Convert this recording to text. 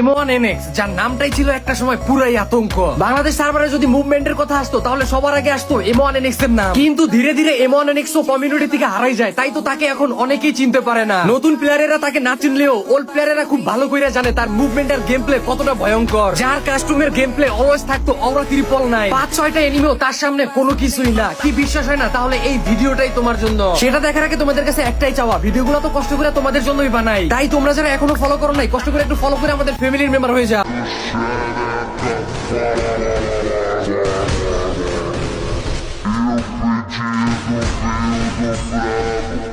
M1NX যার নামটাই ছিল একটা সময় পুরাই আতঙ্ক। বাংলাদেশ সার্ভারে যদি মুভমেন্টের কথা আসতো তাহলে সবার আগে আসতো M1NX এর নাম। কিন্তু ধীরে ধীরে M1NX ও কমিউনিটি থেকে হারাই যায়, তাই তো তাকে এখন অনেকেই চিনতে পারে না। নতুন প্লেয়ারেরা তাকে না চিনলেও ওল্ড প্লেয়ারেরা খুব ভালো করে জানে তার মুভমেন্ট আর গেম প্লে কতটা ভয়ঙ্কর। যার কাস্টমের গেম প্লে অলওয়েজ থাকতো অরা ত্রিপল নাই, 5-6টা এনিমেও তার সামনে কোনো কিছুই না। কি বিশ্বাস হয় না? তাহলে এই ভিডিওটাই তোমার জন্য। সেটা দেখার আগে তোমাদের কাছে একটাই চাওয়া, ভিডিওগুলো তো কষ্ট করে তোমাদের জন্যই বানাই, তাই তোমরা যারা এখনো ফলো করো নাই কষ্ট করে একটু ফলো করে আমাদের ফ্যামিলির মেম্বার হয়ে যাও। Eu pedi do